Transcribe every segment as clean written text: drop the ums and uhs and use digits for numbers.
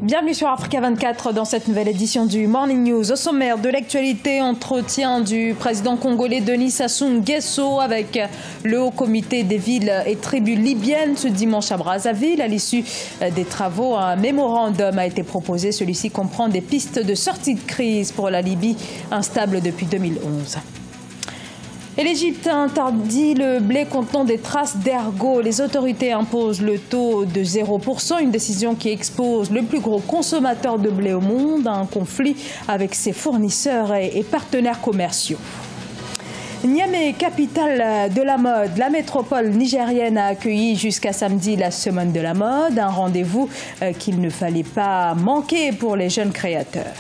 Bienvenue sur Africa 24 dans cette nouvelle édition du Morning News. Au sommaire de l'actualité, entretien du président congolais Denis Sassou Nguesso avec le Haut Comité des villes et tribus libyennes ce dimanche à Brazzaville. À l'issue des travaux, un mémorandum a été proposé. Celui-ci comprend des pistes de sortie de crise pour la Libye, instable depuis 2011. Et l'Égypte interdit le blé contenant des traces d'ergot. Les autorités imposent le taux de 0%, une décision qui expose le plus gros consommateur de blé au monde à un conflit avec ses fournisseurs et partenaires commerciaux. Niamey, capitale de la mode, la métropole nigérienne a accueilli jusqu'à samedi la Semaine de la mode, un rendez-vous qu'il ne fallait pas manquer pour les jeunes créateurs.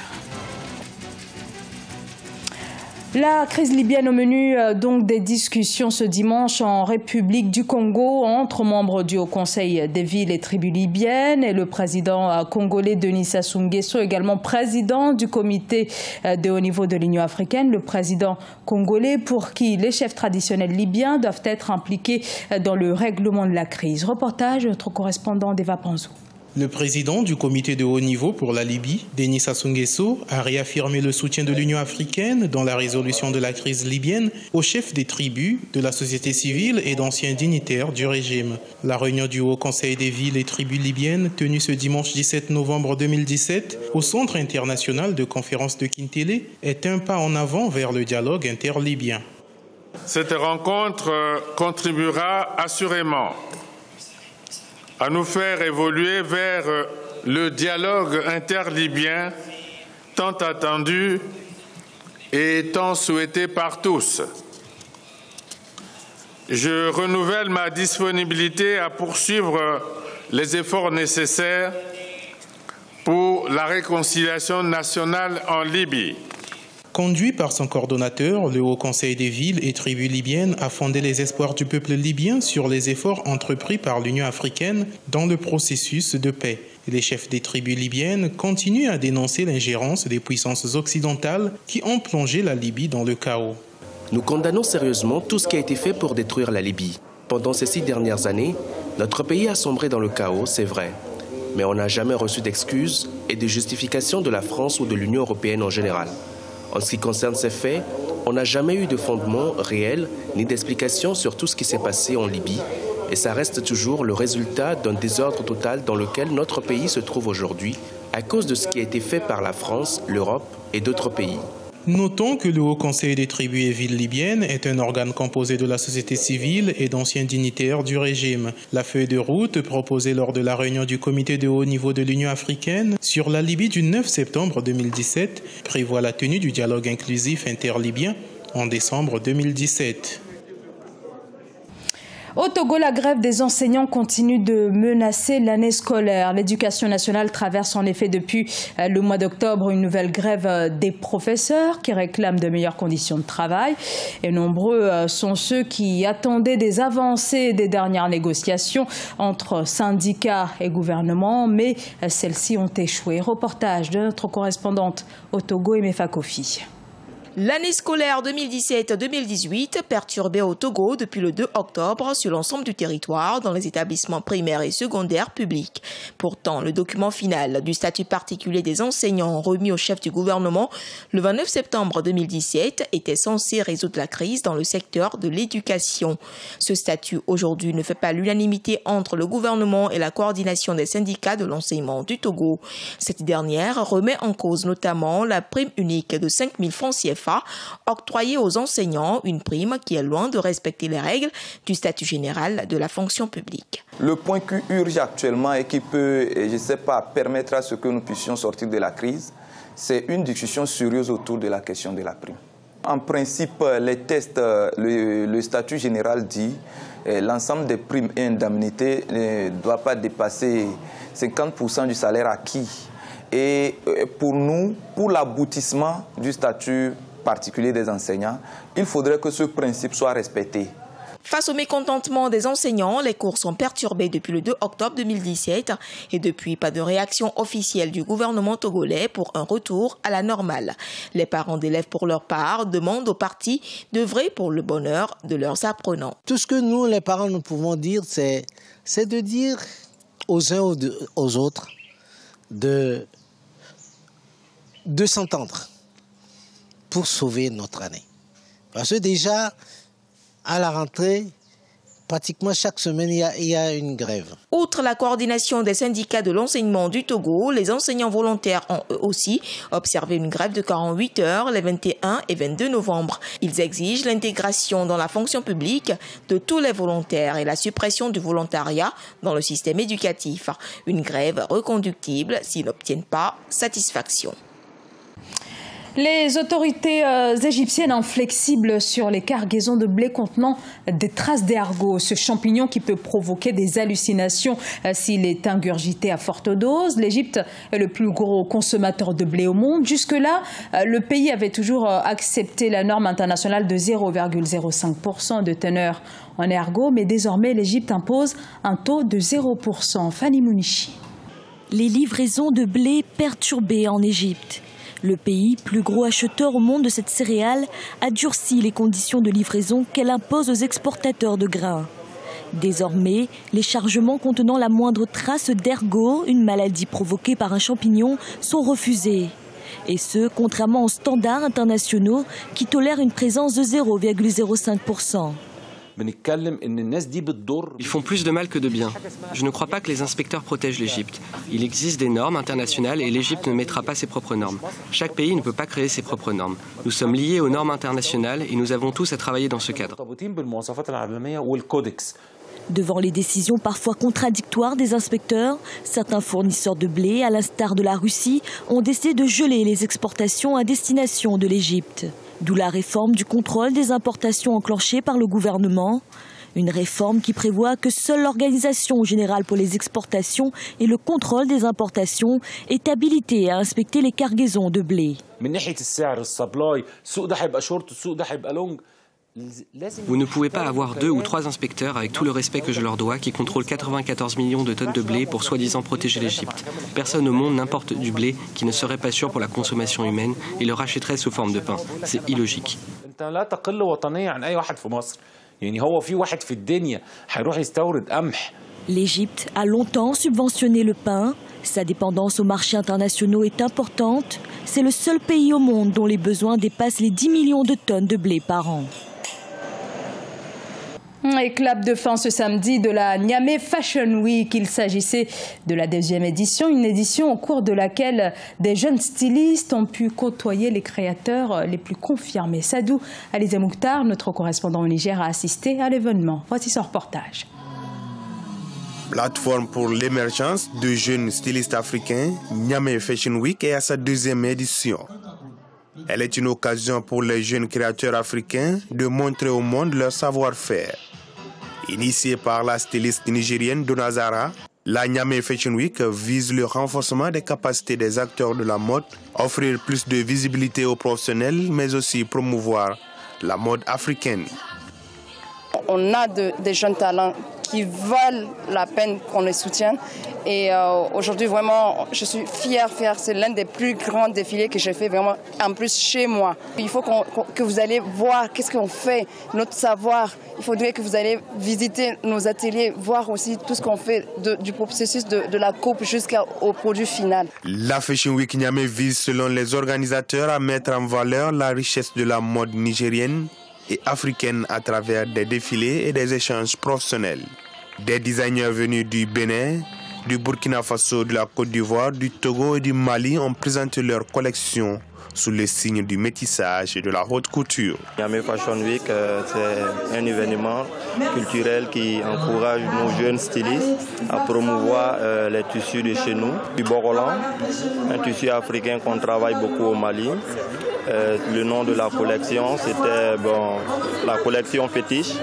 La crise libyenne au menu donc des discussions ce dimanche en République du Congo entre membres du Haut Conseil des villes et tribus libyennes et le président congolais Denis Sassou Nguesso, également président du comité de haut niveau de l'Union africaine, le président congolais pour qui les chefs traditionnels libyens doivent être impliqués dans le règlement de la crise. Reportage de notre correspondant Deva Panzo. Le président du comité de haut niveau pour la Libye, Denis Sassou Nguesso, a réaffirmé le soutien de l'Union africaine dans la résolution de la crise libyenne aux chefs des tribus, de la société civile et d'anciens dignitaires du régime. La réunion du Haut Conseil des villes et tribus libyennes, tenue ce dimanche 17 novembre 2017 au Centre international de conférence de Kintélé, est un pas en avant vers le dialogue interlibyen. Cette rencontre contribuera assurément à nous faire évoluer vers le dialogue interlibyen tant attendu et tant souhaité par tous. Je renouvelle ma disponibilité à poursuivre les efforts nécessaires pour la réconciliation nationale en Libye. Conduit par son coordonnateur, le Haut Conseil des villes et tribus libyennes a fondé les espoirs du peuple libyen sur les efforts entrepris par l'Union africaine dans le processus de paix. Les chefs des tribus libyennes continuent à dénoncer l'ingérence des puissances occidentales qui ont plongé la Libye dans le chaos. Nous condamnons sérieusement tout ce qui a été fait pour détruire la Libye. Pendant ces 6 dernières années, notre pays a sombré dans le chaos, c'est vrai. Mais on n'a jamais reçu d'excuses et de justifications de la France ou de l'Union européenne en général. En ce qui concerne ces faits, on n'a jamais eu de fondement réel ni d'explication sur tout ce qui s'est passé en Libye et ça reste toujours le résultat d'un désordre total dans lequel notre pays se trouve aujourd'hui à cause de ce qui a été fait par la France, l'Europe et d'autres pays. Notons que le Haut Conseil des tribus et villes libyennes est un organe composé de la société civile et d'anciens dignitaires du régime. La feuille de route proposée lors de la réunion du comité de haut niveau de l'Union africaine sur la Libye du 9 septembre 2017 prévoit la tenue du dialogue inclusif interlibyen en décembre 2017. Au Togo, la grève des enseignants continue de menacer l'année scolaire. L'éducation nationale traverse en effet depuis le mois d'octobre une nouvelle grève des professeurs qui réclament de meilleures conditions de travail. Et nombreux sont ceux qui attendaient des avancées des dernières négociations entre syndicats et gouvernement, mais celles-ci ont échoué. Reportage de notre correspondante au Togo, Emefa Kofi. L'année scolaire 2017-2018 perturbée au Togo depuis le 2 octobre sur l'ensemble du territoire dans les établissements primaires et secondaires publics. Pourtant, le document final du statut particulier des enseignants remis au chef du gouvernement le 29 septembre 2017 était censé résoudre la crise dans le secteur de l'éducation. Ce statut aujourd'hui ne fait pas l'unanimité entre le gouvernement et la coordination des syndicats de l'enseignement du Togo. Cette dernière remet en cause notamment la prime unique de 5 000 francs CFA octroyée aux enseignants, une prime qui est loin de respecter les règles du statut général de la fonction publique. Le point qui urge actuellement et qui peut, je ne sais pas, permettre à ce que nous puissions sortir de la crise, c'est une discussion sérieuse autour de la question de la prime. En principe, les tests, le statut général dit l'ensemble des primes et indemnités ne doit pas dépasser 50% du salaire acquis. Et pour nous, pour l'aboutissement du statut particulier des enseignants, il faudrait que ce principe soit respecté. Face au mécontentement des enseignants, les cours sont perturbés depuis le 2 octobre 2017 et depuis pas de réaction officielle du gouvernement togolais pour un retour à la normale. Les parents d'élèves pour leur part demandent aux partis d'œuvrer pour le bonheur de leurs apprenants. Tout ce que nous, les parents, nous pouvons dire, c'est de dire aux uns aux autres de s'entendre pour sauver notre année. Parce que déjà, à la rentrée, pratiquement chaque semaine, il y a une grève. Outre la coordination des syndicats de l'enseignement du Togo, les enseignants volontaires ont eux aussi observé une grève de 48 heures les 21 et 22 novembre. Ils exigent l'intégration dans la fonction publique de tous les volontaires et la suppression du volontariat dans le système éducatif. Une grève reconductible s'ils n'obtiennent pas satisfaction. Les autorités égyptiennes inflexibles sur les cargaisons de blé contenant des traces d'ergot, ce champignon qui peut provoquer des hallucinations s'il est ingurgité à forte dose. L'Égypte est le plus gros consommateur de blé au monde. Jusque-là, le pays avait toujours accepté la norme internationale de 0,05% de teneur en ergot, mais désormais l'Égypte impose un taux de 0%. Fanny Mounichi. Les livraisons de blé perturbées en Égypte. Le pays, plus gros acheteur au monde de cette céréale, a durci les conditions de livraison qu'elle impose aux exportateurs de grains. Désormais, les chargements contenant la moindre trace d'ergot, une maladie provoquée par un champignon, sont refusés. Et ce, contrairement aux standards internationaux qui tolèrent une présence de 0,05%. Ils font plus de mal que de bien. Je ne crois pas que les inspecteurs protègent l'Égypte. Il existe des normes internationales et l'Égypte ne mettra pas ses propres normes. Chaque pays ne peut pas créer ses propres normes. Nous sommes liés aux normes internationales et nous avons tous à travailler dans ce cadre. Devant les décisions parfois contradictoires des inspecteurs, certains fournisseurs de blé, à l'instar de la Russie, ont décidé de geler les exportations à destination de l'Égypte. D'où la réforme du contrôle des importations enclenchée par le gouvernement. Une réforme qui prévoit que seule l'Organisation générale pour les exportations et le contrôle des importations est habilitée à inspecter les cargaisons de blé. Vous ne pouvez pas avoir 2 ou 3 inspecteurs, avec tout le respect que je leur dois, qui contrôlent 94 millions de tonnes de blé pour soi-disant protéger l'Égypte. Personne au monde n'importe du blé qui ne serait pas sûr pour la consommation humaine et le rachèterait sous forme de pain. C'est illogique. L'Égypte a longtemps subventionné le pain. Sa dépendance aux marchés internationaux est importante. C'est le seul pays au monde dont les besoins dépassent les 10 millions de tonnes de blé par an. Éclate de fin ce samedi de la Niamey Fashion Week. Il s'agissait de la 2e édition, une édition au cours de laquelle des jeunes stylistes ont pu côtoyer les créateurs les plus confirmés. Sadou Alizé Mouktar, notre correspondant au Niger, a assisté à l'événement. Voici son reportage. Plateforme pour l'émergence de jeunes stylistes africains, Niamey Fashion Week est à sa 2e édition. Elle est une occasion pour les jeunes créateurs africains de montrer au monde leur savoir-faire. Initiée par la styliste nigérienne Donazara, la Niamey Fashion Week vise le renforcement des capacités des acteurs de la mode, offrir plus de visibilité aux professionnels, mais aussi promouvoir la mode africaine. On a des jeunes talents qui valent la peine qu'on les soutienne. Et aujourd'hui, vraiment, je suis fière. C'est l'un des plus grands défilés que j'ai fait, vraiment, en plus chez moi. Il faut que vous allez voir qu'est-ce qu'on fait, notre savoir. Il faudrait que vous allez visiter nos ateliers, voir aussi tout ce qu'on fait du processus de la coupe jusqu'au produit final. La Fashion Week Niamey vise, selon les organisateurs, à mettre en valeur la richesse de la mode nigérienne et africaine à travers des défilés et des échanges professionnels. Des designers venus du Bénin, du Burkina Faso, de la Côte d'Ivoire, du Togo et du Mali ont présenté leurs collections sous le signe du métissage et de la haute couture. Niamey Fashion Week, c'est un événement culturel qui encourage nos jeunes stylistes à promouvoir les tissus de chez nous. Du Borolan, un tissu africain qu'on travaille beaucoup au Mali. Le nom de la collection, c'était la collection Fétiche.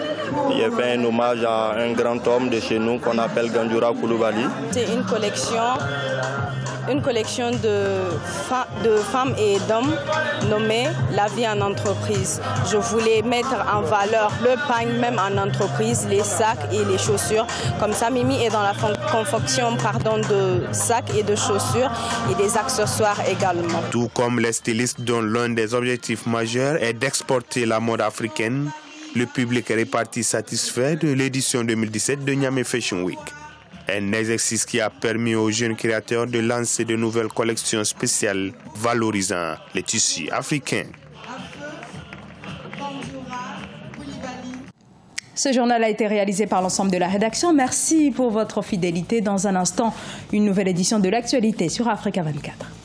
Il a fait un hommage à un grand homme de chez nous qu'on appelle Gandjoura Koulibaly. C'est une collection de femmes et d'hommes nommée La vie en entreprise. Je voulais mettre en valeur le pain même en entreprise, les sacs et les chaussures. Comme ça, Mimi est dans la confection de sacs et de chaussures et des accessoires également. Tout comme les stylistes dont l'un des objectifs majeurs est d'exporter la mode africaine, le public est reparti satisfait de l'édition 2017 de Niamey Fashion Week. Un exercice qui a permis aux jeunes créateurs de lancer de nouvelles collections spéciales valorisant les tissus africains. Ce journal a été réalisé par l'ensemble de la rédaction. Merci pour votre fidélité. Dans un instant, une nouvelle édition de l'actualité sur Africa 24.